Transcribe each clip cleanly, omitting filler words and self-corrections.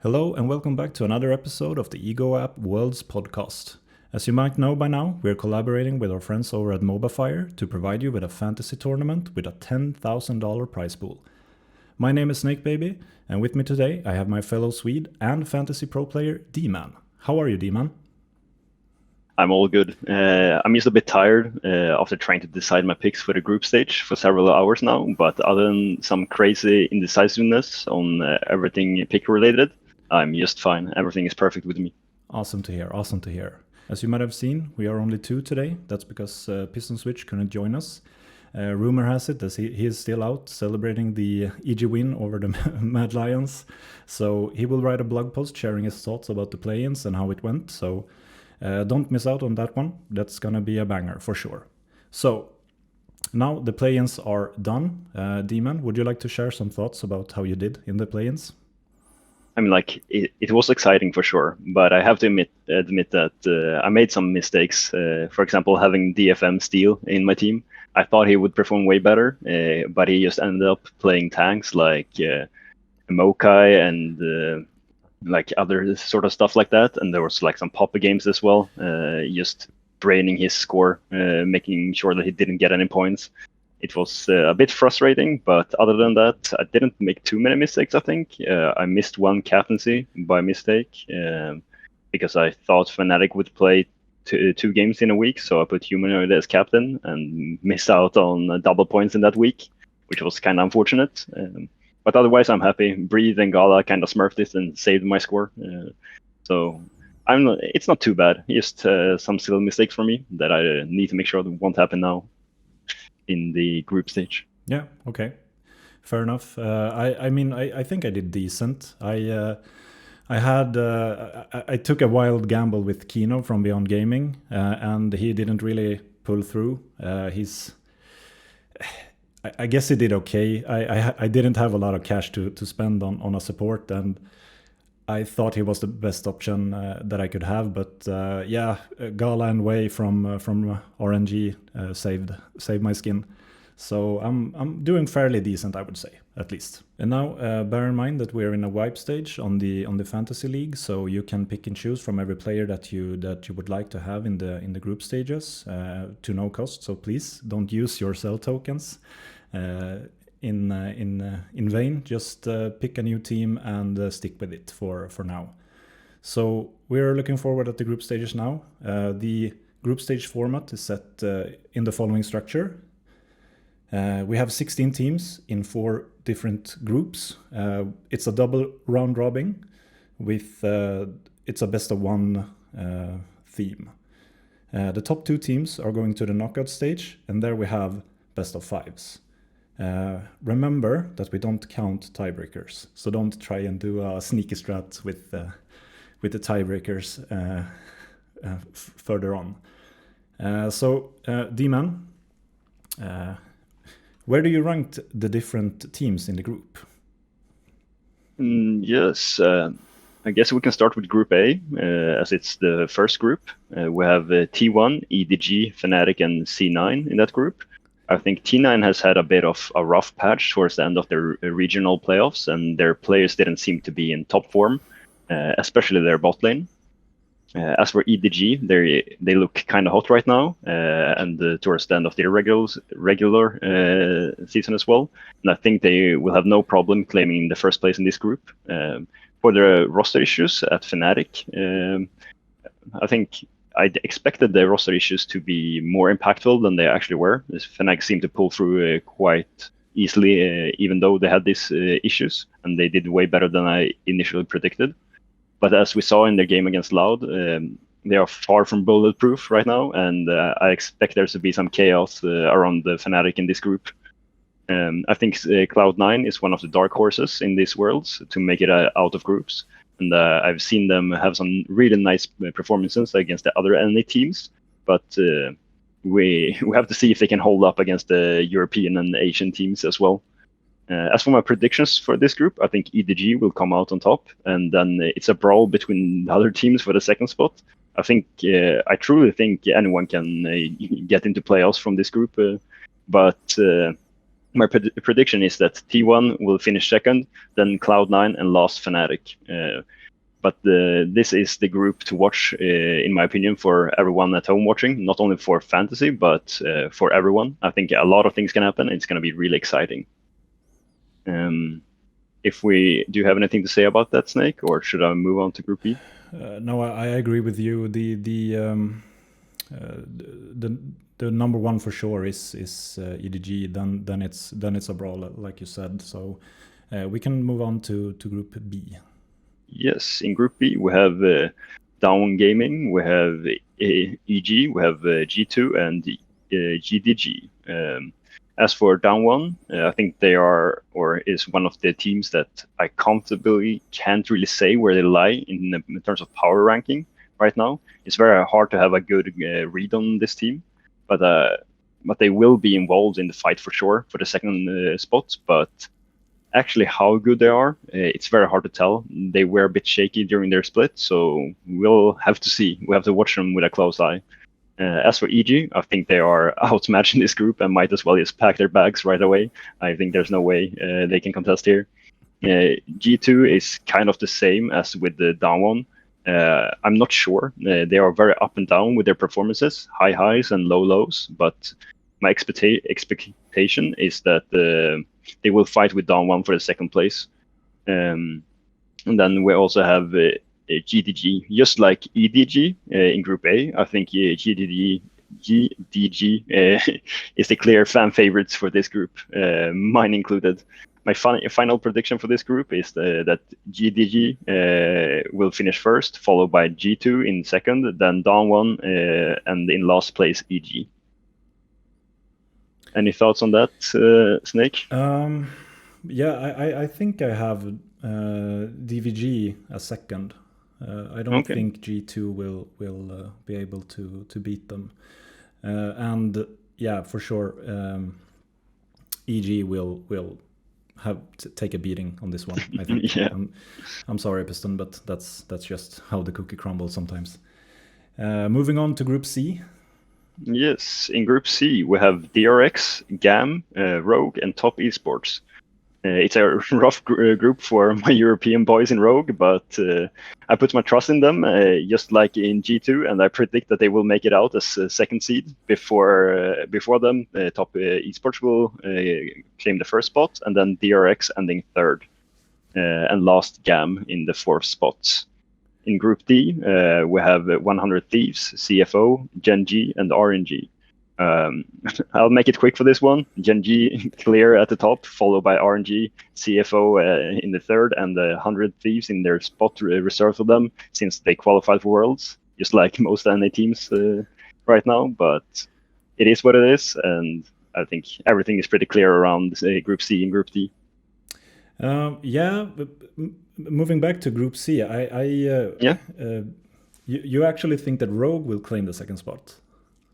Hello and welcome back to another episode of the Ego App Worlds podcast. As you might know by now, we're collaborating with our friends over at MobaFire to provide you with a fantasy tournament with a $10,000 prize pool. My name is Snakebaby, and with me today I have my fellow Swede and fantasy pro player D-Man. How are you, D-Man? I'm all good. I'm just a bit tired after trying to decide my picks for the group stage for several hours now, but other than some crazy indecisiveness on everything pick related, I'm just fine. Everything is perfect with me. Awesome to hear. As you might have seen, we are only two today. That's because Piston Switch couldn't join us. Rumor has it that he is still out celebrating the EG win over the Mad Lions. So he will write a blog post sharing his thoughts about the play-ins and how it went. So don't miss out on that one. That's going to be a banger for sure. So now the play-ins are done. D-Man, would you like to share some thoughts about how you did in the play-ins? I mean, it was exciting for sure, but I have to admit that I made some mistakes. For example, having DFM Steel in my team, I thought he would perform way better, but he just ended up playing tanks like Mokai and like other sort of stuff like that. And there was like some Papa games as well, just draining his score, making sure that he didn't get any points. It was a bit frustrating, but other than that, I didn't make too many mistakes, I think. I missed one captaincy by mistake because I thought Fnatic would play two games in a week, so I put Humanoid as captain and missed out on double points in that week, which was kind of unfortunate. But otherwise, I'm happy. Breathe and Gala kind of smurfed it and saved my score. So it's not too bad. Just some silly mistakes for me that I need to make sure that won't happen now in the group stage. Yeah, okay. Fair enough. I think I did decent. I took a wild gamble with Kino from Beyond Gaming, and he didn't really pull through. I guess he did okay. I didn't have a lot of cash to spend on a support, and I thought he was the best option that I could have. But Gala and Wei from RNG saved my skin. So I'm doing fairly decent, I would say, at least. And now bear in mind that we're in a wipe stage on the fantasy league, so you can pick and choose from every player that you would like to have in the group stages to no cost. So please don't use your sell tokens in vain. Just pick a new team and stick with it for now. So we're looking forward at the group stages now. The group stage format is set in the following structure. We have 16 teams in 4 different groups. It's a double round robin with it's a best of 1 theme. The top 2 teams are going to the knockout stage, and there we have best of 5s. Remember that we don't count tiebreakers, so don't try and do a sneaky strat with the tiebreakers further on. D-Man, where do you rank the different teams in the group? Yes, I guess we can start with Group A, as it's the first group. We have T1, EDG, Fnatic, and C9 in that group. I think T9 has had a bit of a rough patch towards the end of their regional playoffs, and their players didn't seem to be in top form, especially their bot lane. As for EDG, they look kind of hot right now, and towards the end of their regular season as well. And I think they will have no problem claiming the first place in this group. For the roster issues at Fnatic, I think I expected the roster issues to be more impactful than they actually were. Fnatic seemed to pull through quite easily, even though they had these issues, and they did way better than I initially predicted. But as we saw in their game against Loud, they are far from bulletproof right now, and I expect there to be some chaos around the Fnatic in this group. I think Cloud9 is one of the dark horses in these worlds to make it out of groups. And I've seen them have some really nice performances against the other enemy teams, but we have to see if they can hold up against the European and Asian teams as well. As for my predictions for this group, I think EDG will come out on top, and then it's a brawl between the other teams for the second spot. I truly think anyone can get into playoffs from this group, but my prediction is that T1 will finish second, then Cloud9, and last Fnatic. But this is the group to watch, in my opinion, for everyone at home watching, not only for fantasy, but for everyone. I think a lot of things can happen. It's going to be really exciting. If we do you have anything to say about that, Snake, or should I move on to Group B? No, I agree with you. The number one for sure is EDG. Then it's a brawl, like you said. So we can move on to Group B. Yes, in Group B we have Down Gaming, we have EG, we have G2 and GDG. As for Down One, I think they are or is one of the teams that I comfortably can't really say where they lie in terms of power ranking right now. It's very hard to have a good read on this team, but they will be involved in the fight for sure for the second spot. But actually, how good they are, it's very hard to tell. They were a bit shaky during their split, so we'll have to see. We have to watch them with a close eye. As for EG, I think they are outmatched in this group and might as well just pack their bags right away. I think there's no way they can contest here. G2 is kind of the same as with the Down One. I'm not sure. They are very up and down with their performances, high highs and low lows. But my expectation is that they will fight with Down One for the second place. And then we also have GDG, just like EDG in Group A. I think GDG is the clear fan favorites for this group, mine included. My final prediction for this group is that GDG will finish first, followed by G2 in second, then Dawn One, and in last place EG. Any thoughts on that, Snake? Yeah, I think I have DVG as second. I don't think G2 will be able to beat them, and yeah, for sure, EG will have to take a beating on this one. I think. Yeah. I'm sorry, Piston, but that's just how the cookie crumbles sometimes. Moving on to Group C. Yes, in Group C we have DRX, GAM, Rogue, and Top Esports. It's a rough group for my European boys in Rogue, but I put my trust in them, just like in G2, and I predict that they will make it out as second seed before them. Top Esports will claim the first spot, and then DRX ending third, and last GAM in the fourth spot. In Group D, we have 100 Thieves, CFO, Gen G, and RNG. I'll make it quick for this one. Gen G clear at the top, followed by RNG, CFO in the third, and the 100 Thieves in their spot reserved for them since they qualified for Worlds, just like most NA teams right now. But it is what it is, and I think everything is pretty clear around Group C and Group D. Yeah, but moving back to Group C, you actually think that Rogue will claim the second spot?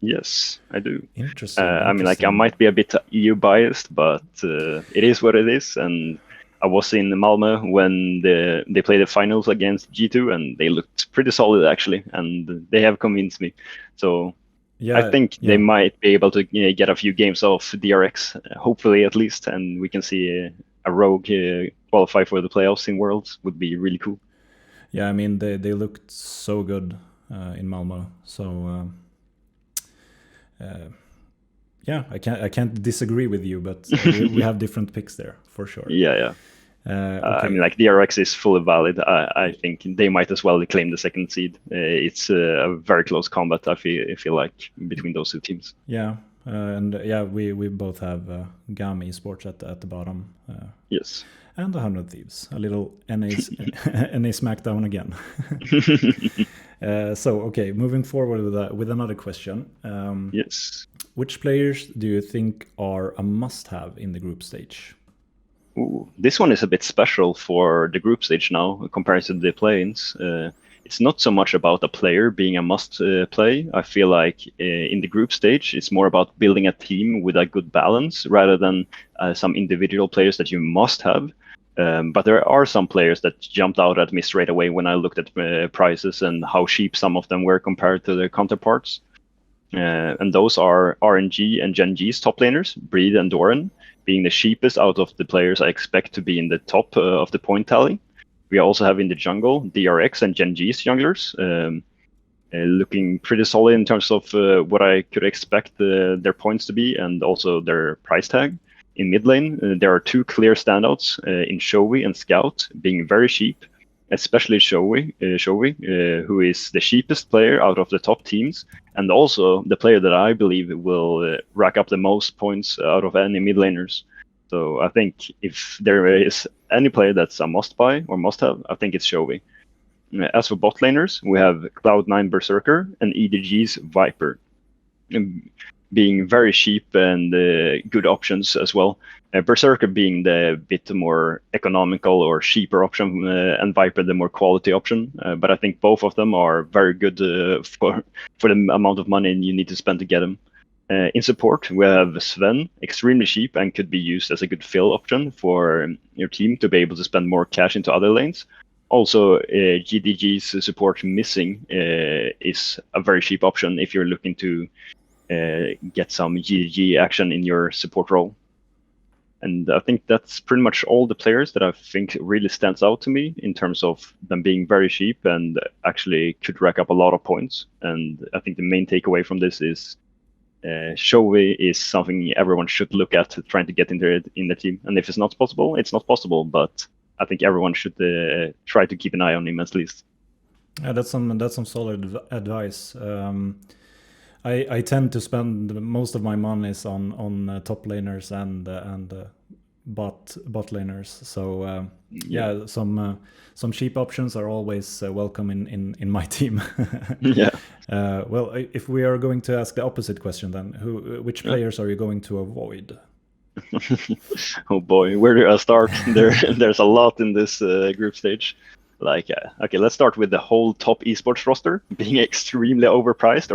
Yes, I do. Interesting. I mean, like, I might be a bit EU biased, but it is what it is. And I was in Malmö when they played the finals against G2, and they looked pretty solid, actually. And they have convinced me. So yeah, I think they might be able to get a few games off DRX, hopefully at least. And we can see a Rogue qualify for the playoffs in Worlds. Would be really cool. Yeah, I mean, they looked so good in Malmö. So... yeah, I can't disagree with you, but we have different picks there for sure. Yeah. Okay. I mean, like, DRX is fully valid. I think they might as well claim the second seed. It's a very close combat. I feel like between those two teams. Yeah, and yeah, we both have GAM Esports at the bottom. Yes. And 100 Thieves, a little NA Smackdown again. So, okay, moving forward with another question. Yes. Which players do you think are a must-have in the group stage? Ooh, this one is a bit special for the group stage now compared to the play-ins. It's not so much about a player being a must-play. I feel like in the group stage, it's more about building a team with a good balance rather than some individual players that you must have. But there are some players that jumped out at me straight away when I looked at prices and how cheap some of them were compared to their counterparts. And those are RNG and Gen G's top laners, Breed and Doran, being the cheapest out of the players I expect to be in the top of the point tally. We also have in the jungle DRX and Gen G's junglers, looking pretty solid in terms of what I could expect their points to be and also their price tag. In mid lane, there are two clear standouts in Showy and Scout, being very cheap, especially Showy, who is the cheapest player out of the top teams, and also the player that I believe will rack up the most points out of any mid laners. So I think if there is any player that's a must buy or must have, I think it's Showy. As for bot laners, we have Cloud9 Berserker and EDG's Viper, being very cheap and good options as well. Berserker being the bit more economical or cheaper option, and Viper the more quality option. But I think both of them are very good for the amount of money you need to spend to get them. In support, we have Sven, extremely cheap and could be used as a good fill option for your team to be able to spend more cash into other lanes. Also, GDG's support missing is a very cheap option if you're looking to get some GDG action in your support role. And I think that's pretty much all the players that I think really stands out to me in terms of them being very cheap and actually could rack up a lot of points. And I think the main takeaway from this is Showy is something everyone should look at trying to get into it in the team. And if it's not possible, it's not possible. But I think everyone should try to keep an eye on him at least. Yeah, that's some solid advice. I tend to spend most of my monies on top laners and bot laners. So yeah, some cheap options are always welcome in my team. Yeah. Well, if we are going to ask the opposite question, then which players are you going to avoid? Oh boy, where do I start? There's a lot in this group stage. Like, okay, let's start with the whole top esports roster being extremely overpriced,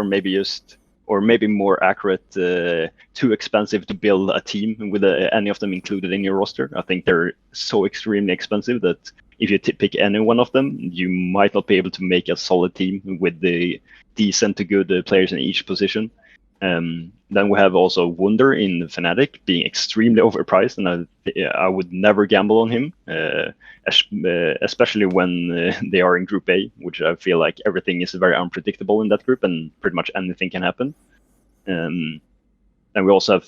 or maybe more accurate, too expensive to build a team with any of them included in your roster. I think they're so extremely expensive that if you pick any one of them, you might not be able to make a solid team with the decent to good players in each position. Then we have also Wunder in Fnatic being extremely overpriced, and I would never gamble on him, especially when they are in Group A, which I feel like everything is very unpredictable in that group, and pretty much anything can happen. And we also have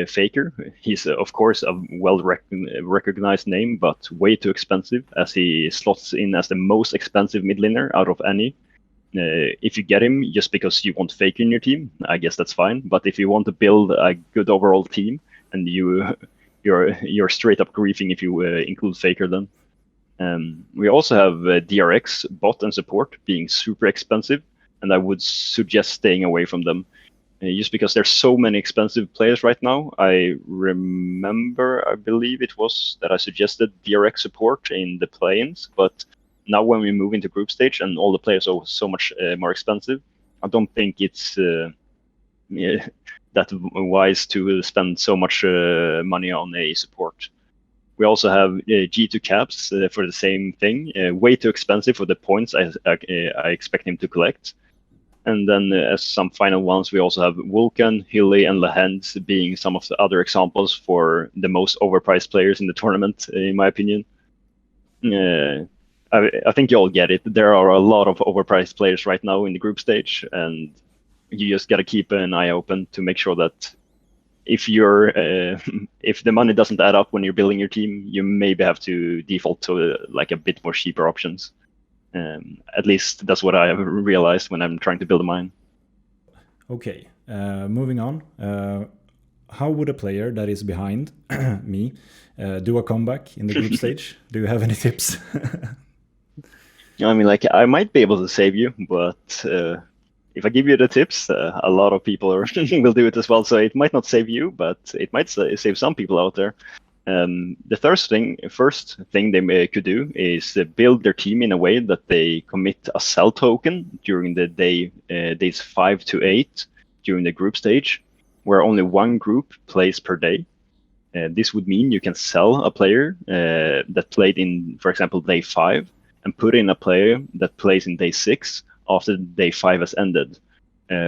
Faker. He's, of course, a well-recognized name, but way too expensive, as he slots in as the most expensive mid laner out of any. If you get him just because you want Faker in your team, I guess that's fine. But if you want to build a good overall team, and you're straight up griefing if you include Faker, then. We also have DRX, bot and support being super expensive, and I would suggest staying away from them. Just because there's so many expensive players right now. I believe it was that I suggested DRX support in the play-ins, but now when we move into group stage and all the players are so much more expensive, I don't think it's that wise to spend so much money on a support. We also have G2 Caps for the same thing, way too expensive for the points I expect him to collect. And then as some final ones, we also have Vulcan, Hilly, and Lehend being some of the other examples for the most overpriced players in the tournament, in my opinion. I think you all get it. There are a lot of overpriced players right now in the group stage, and you just got to keep an eye open to make sure that if the money doesn't add up when you're building your team, you maybe have to default to like a bit more cheaper options. At least that's what I have realized when I'm trying to build mine. Okay, moving on. How would a player that is behind me do a comeback in the group stage? Do you have any tips? I mean, like, I might be able to save you, but if I give you the tips, a lot of people will do it as well. So it might not save you, but it might save some people out there. The first thing they could do is build their team in a way that they commit a sell token during the days 5 to 8 during the group stage, where only one group plays per day. This would mean you can sell a player that played in, for example, day 5, and put in a player that plays in day 6 after day 5 has ended.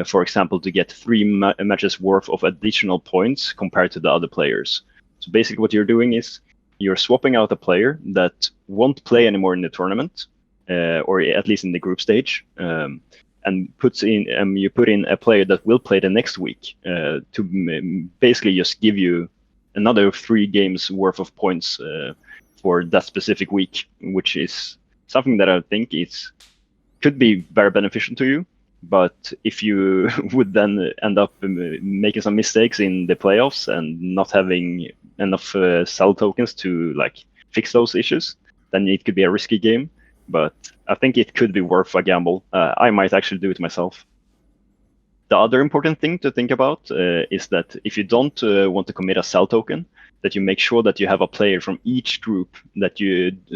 For example, to get 3 matches worth of additional points compared to the other players. So basically what you're doing is you're swapping out a player that won't play anymore in the tournament, or at least in the group stage, and you put in a player that will play the next week, to basically just give you another 3 games worth of points for that specific week, which is something that I think could be very beneficial to you. But if you would then end up making some mistakes in the playoffs and not having enough sell tokens to fix those issues, then it could be a risky game. But I think it could be worth a gamble. I might actually do it myself. The other important thing to think about is that if you don't want to commit a sell token, that you make sure that you have a player from each group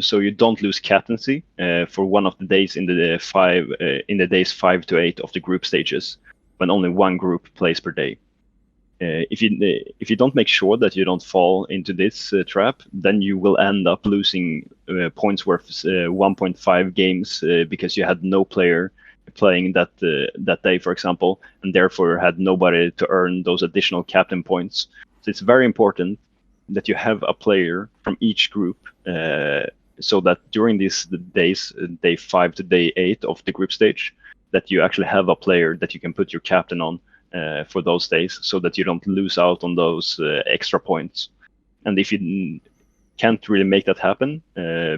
so you don't lose captaincy for one of the days in the days 5 to 8 of the group stages, when only one group plays per day. If you don't make sure that you don't fall into this trap, then you will end up losing points worth 1.5 games because you had no player playing that day, for example, and therefore had nobody to earn those additional captain points. So it's very important that you have a player from each group, so that during these days, day 5 to day 8 of the group stage, that you actually have a player that you can put your captain on for those days, so that you don't lose out on those extra points. And if you can't really make that happen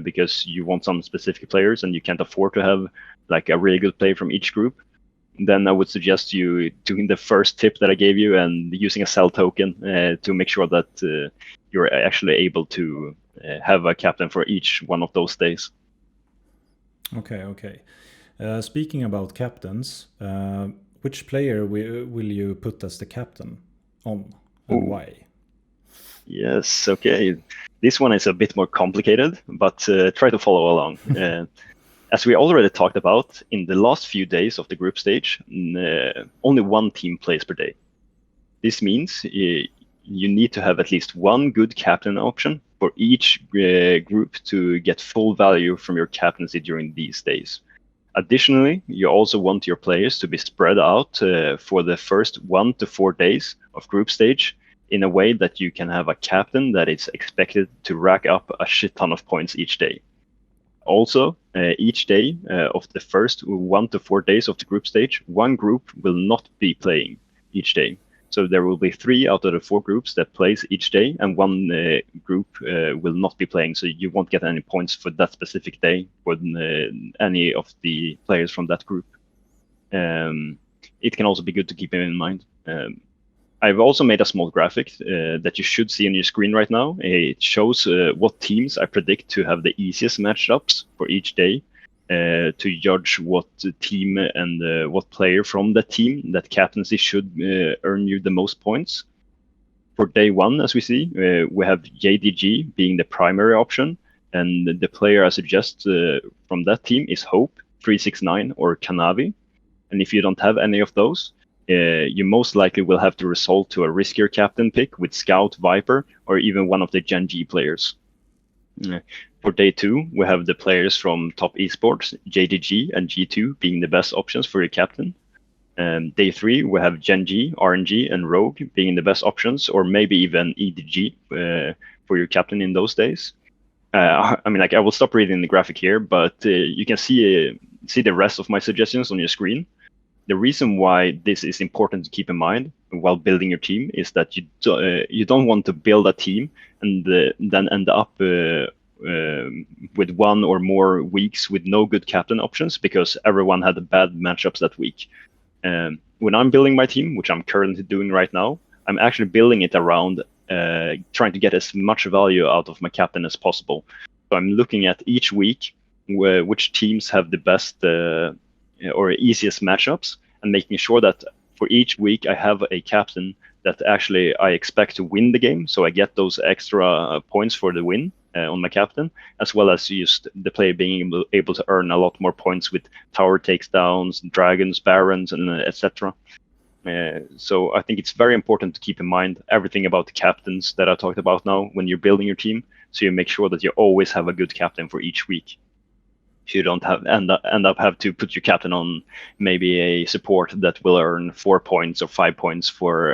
because you want some specific players and you can't afford to have a really good player from each group, then I would suggest you doing the first tip that I gave you and using a sell token to make sure that you're actually able to have a captain for each one of those days. Okay. Speaking about captains, which player will you put as the captain on, and why? Yes, okay. This one is a bit more complicated, but try to follow along. As we already talked about, in the last few days of the group stage, only one team plays per day. This means you need to have at least one good captain option for each group to get full value from your captaincy during these days. Additionally, you also want your players to be spread out for the first 1 to 4 days of group stage in a way that you can have a captain that is expected to rack up a shit ton of points each day. Also, each day of the first 1 to 4 days of the group stage, one group will not be playing each day. So there will be 3 out of the 4 groups that plays each day, and one group will not be playing. So you won't get any points for that specific day for any of the players from that group. It can also be good to keep in mind. I've also made a small graphic that you should see on your screen right now. It shows what teams I predict to have the easiest matchups for each day, to judge what team and what player from that team that captaincy should earn you the most points. For day 1, as we see, we have JDG being the primary option, and the player I suggest from that team is Hope, 369, or Kanavi. And if you don't have any of those, you most likely will have to resort to a riskier captain pick with Scout, Viper, or even one of the Gen G players. For day 2, we have the players from Top Esports, JDG and G2 being the best options for your captain. Day 3, we have Gen G, RNG, and Rogue being the best options, or maybe even EDG for your captain in those days. I will stop reading the graphic here, but you can see the rest of my suggestions on your screen. The reason why this is important to keep in mind while building your team is that you don't want to build a team and then end up with 1 or more weeks with no good captain options because everyone had bad matchups that week. When I'm building my team, which I'm currently doing right now, I'm actually building it around trying to get as much value out of my captain as possible. So I'm looking at each week which teams have the best or easiest matchups, and making sure that for each week I have a captain that actually I expect to win the game, so I get those extra points for the win on my captain, as well as just the player being able to earn a lot more points with tower takedowns, dragons, barons, and etc. So I think it's very important to keep in mind everything about the captains that I talked about now when you're building your team, so you make sure that you always have a good captain for each week. You don't end up have to put your captain on maybe a support that will earn 4 points or 5 points for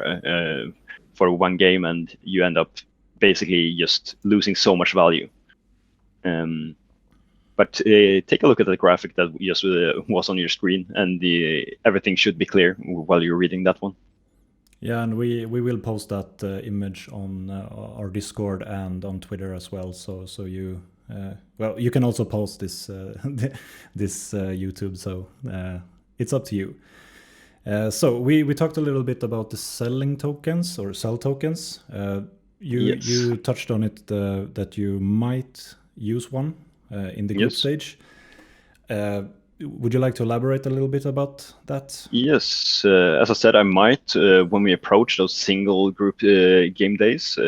one game, and you end up basically just losing so much value. But take a look at the graphic that just was on your screen, and everything should be clear while you're reading that one. Yeah, and we will post that image on our Discord and on Twitter as well. So you well, you can also post this this YouTube. So it's up to you. So we talked a little bit about the selling tokens or sell tokens. You touched on it that you might use one in the group stage. Would you like to elaborate a little bit about that? Yes, as I said, I might when we approach those single group game days.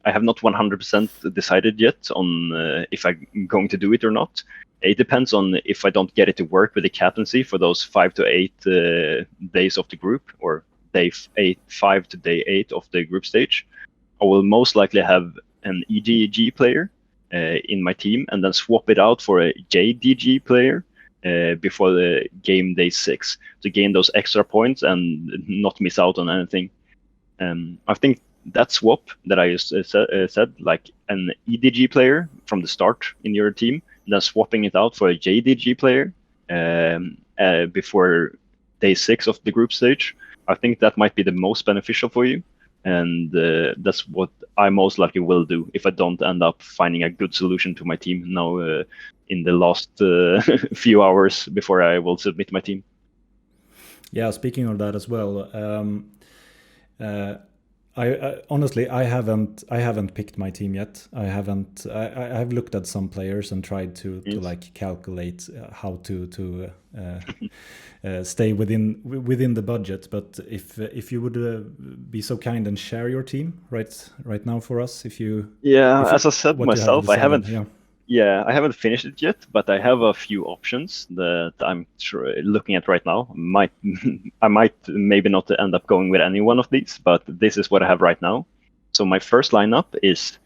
I have not 100% decided yet on if I'm going to do it or not. It depends on if I don't get it to work with the captaincy for those 5 to 8 days of the group, or day 5 to day 8 of the group stage. I will most likely have an EDG player in my team and then swap it out for a JDG player before the game day 6 to gain those extra points and not miss out on anything. I think that swap that I just said, like an EDG player from the start in your team, and then swapping it out for a JDG player before day 6 of the group stage, I think that might be the most beneficial for you. And that's what I most likely will do if I don't end up finding a good solution to my team now in the last few hours before I will submit my team. Yeah, speaking of that as well, I honestly I haven't picked my team yet. I've looked at some players and tried to like calculate how to stay within the budget. But if you would be so kind and share your team right now for us, as I said myself, I haven't finished it yet, but I have a few options that I'm looking at right now. I might maybe not end up going with any one of these, but this is what I have right now. So my first lineup is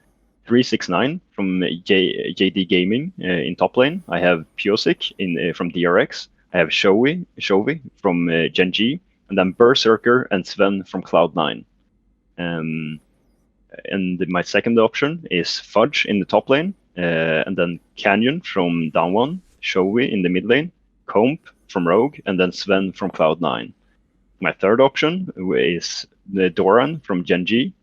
369 from JD Gaming in top lane. I have Piosik from DRX. I have Showy from Gen G, and then Berserker and Sven from Cloud9. And my second option is Fudge in the top lane. And then Canyon from down 1, Showy in the mid lane, Comp from Rogue, and then Sven from Cloud9. My third option is Doran from Gen G,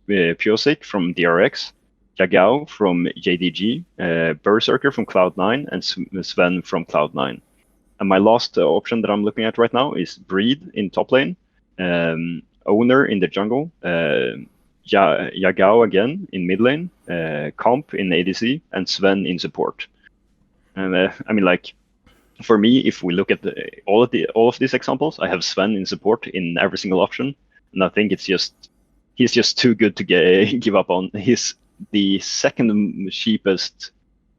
Piosik from DRX, Yagao from JDG, Berserker from Cloud9, and Sven from Cloud9. And my last option that I'm looking at right now is Breed in top lane, Owner in the jungle, Yagao again in mid lane, Comp in ADC, and Sven in support. And I mean, like, for me, if we look at all of these examples, I have Sven in support in every single option, and I think he's just too good to give up on. He's the second cheapest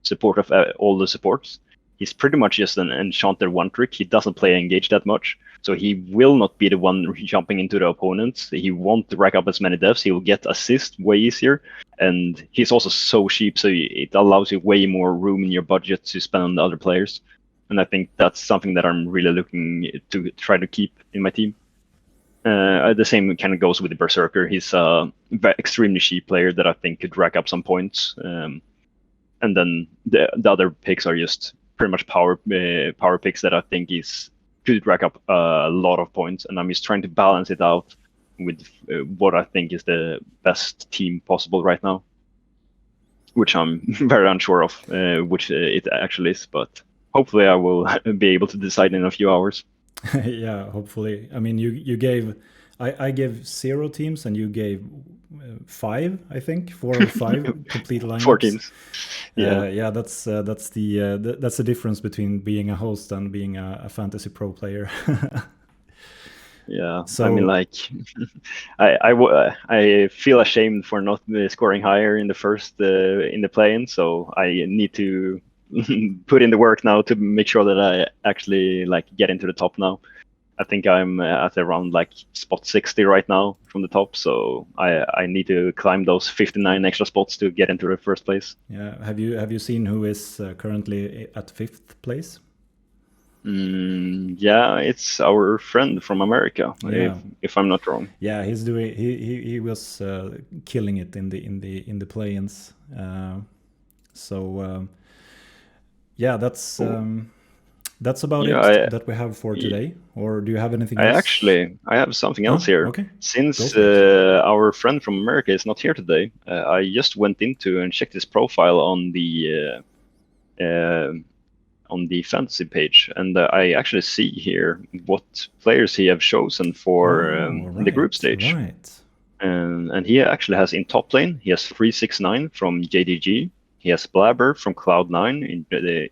support of all the supports. He's pretty much just an enchanter one trick. He doesn't play engage that much, so he will not be the one jumping into the opponents. He won't rack up as many deaths. He will get assist way easier, and he's also so cheap, so it allows you way more room in your budget to spend on the other players. And I think that's something that I'm really looking to try to keep in my team. The same kind of goes with the Berserker. He's a extremely cheap player that I think could rack up some points. And then the other picks are just pretty much power picks that I think could rack up a lot of points, and I'm just trying to balance it out with what I think is the best team possible right now, which I'm very unsure of which it actually is, but hopefully I will be able to decide in a few hours. Yeah, hopefully. I mean, you gave I gave 0 teams and you gave 5, I think, 4 or 5 complete lineups. 4 teams. Yeah, that's the difference between being a host and being a fantasy pro player. Yeah, so, I mean, like, I feel ashamed for not scoring higher in the first in the play-in, so I need to put in the work now to make sure that I actually like get into the top now. I think I'm at around like spot 60 right now from the top, so I need to climb those 59 extra spots to get into the first place. Yeah, have you seen who is currently at 5th place? Yeah, it's our friend from America, Yeah. if I'm not wrong. Yeah, he's doing. He was killing it in the play-ins. So yeah, that's about Yeah, it that we have for today. Or do you have anything else? I have something else Oh, here. okay. Go Since for it. our friend from America is not here today, I just went into and checked his profile on the fantasy page, and I actually see here what players he have chosen for Oh, in the group right, stage. right. And he actually has in top lane, he has 369 from JDG. He has Blabber from Cloud9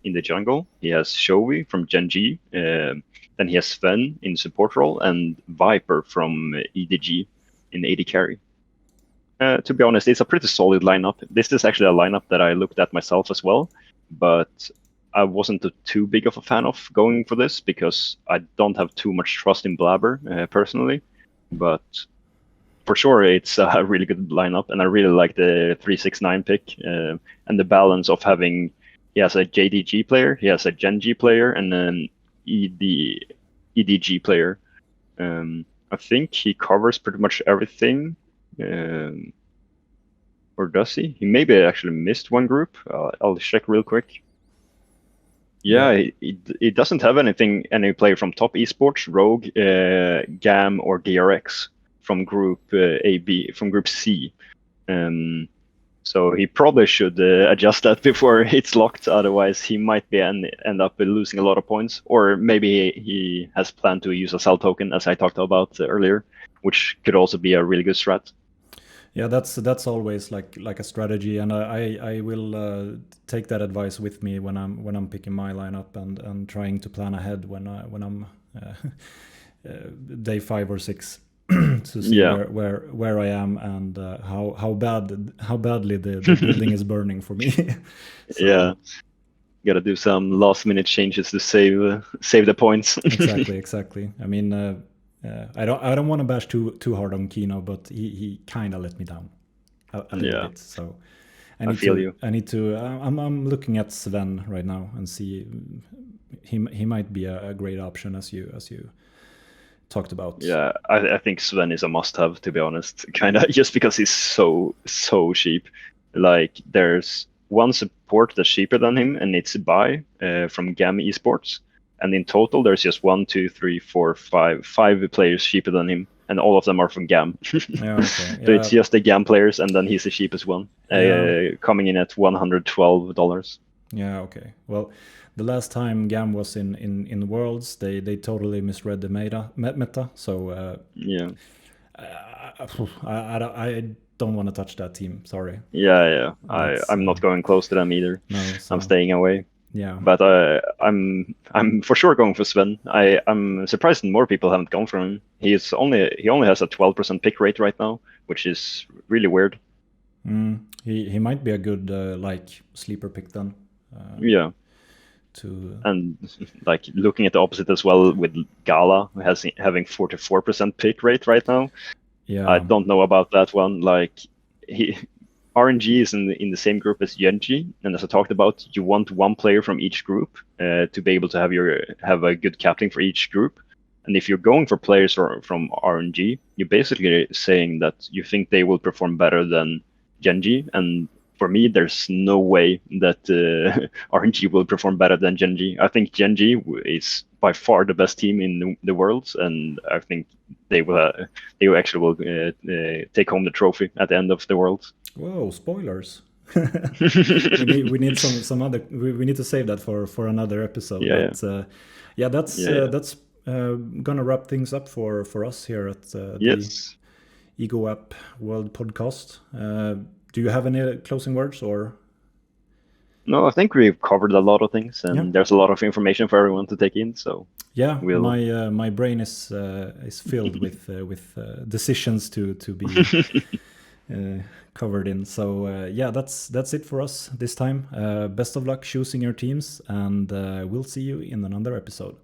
in the jungle. He has Chovy from Gen.G. Then he has Sven in support role and Viper from EDG in AD carry. To be honest, it's a pretty solid lineup. This is actually a lineup that I looked at myself as well, but I wasn't too big of a fan of going for this because I don't have too much trust in Blabber personally. But for sure, it's a really good lineup, and I really like the 369 pick and the balance of having. He has a JDG player, he has a Gen.G player, and an EDG player. I think he covers pretty much everything. Or does he? He maybe actually missed one group. I'll check real quick. Yeah, it doesn't have any player from Top Esports, Rogue, GAM, or DRX from Group from Group C. So he probably should adjust that before it's locked. Otherwise, he might be end up losing a lot of points. Or maybe he has planned to use a sell token, as I talked about earlier, which could also be a really good strat. Yeah, that's always like a strategy, and I will take that advice with me when I'm picking my lineup and trying to plan ahead when I'm day 5 or 6 to see where I am and how badly the building is burning for me. So, yeah, gotta do some last minute changes to save the points. exactly. I mean, I don't want to bash too hard on Kino, but he kind of let me down a little bit. So I feel you. I need to. I'm looking at Sven right now and see he might be a great option as you talked about. Yeah, I think Sven is a must-have, to be honest. Kind of just because he's so cheap. Like there's one support that's cheaper than him, and it's Bai from GAM Esports. And in total, there's just 1, 2, 3, 4, 5 players cheaper than him, and all of them are from GAM. Yeah, okay. So it's just the GAM players, and then he's the cheapest one, coming in at $112. Yeah, okay. Well, the last time GAM was in Worlds, they totally misread the meta. So yeah, I don't want to touch that team. Sorry. Yeah. I'm not going close to them either. No, so, I'm staying away. Yeah, but I'm for sure going for Sven. I'm surprised more people haven't gone for him. He only has a 12% pick rate right now, which is really weird. He might be a good like sleeper pick then. Yeah. And like looking at the opposite as well with Gala having 44% pick rate right now. Yeah. I don't know about that one. Like RNG is in the same group as Gen.G, and as I talked about, you want one player from each group to be able to have a good captain for each group. And if you're going for players from RNG, you're basically saying that you think they will perform better than Gen.G. And for me, there's no way that RNG will perform better than Gen.G. I think Gen.G is by far the best team in the world, and I think they actually will take home the trophy at the end of the world. Whoa, spoilers. we need some other. We need to save that for another episode. Yeah, but that's gonna wrap things up for us here at the Ego App World Podcast. Do you have any closing words or? No, I think we've covered a lot of things, and there's a lot of information for everyone to take in. So yeah, my brain is filled with decisions to be covered in. So yeah, that's it for us this time. Best of luck choosing your teams, and we'll see you in another episode.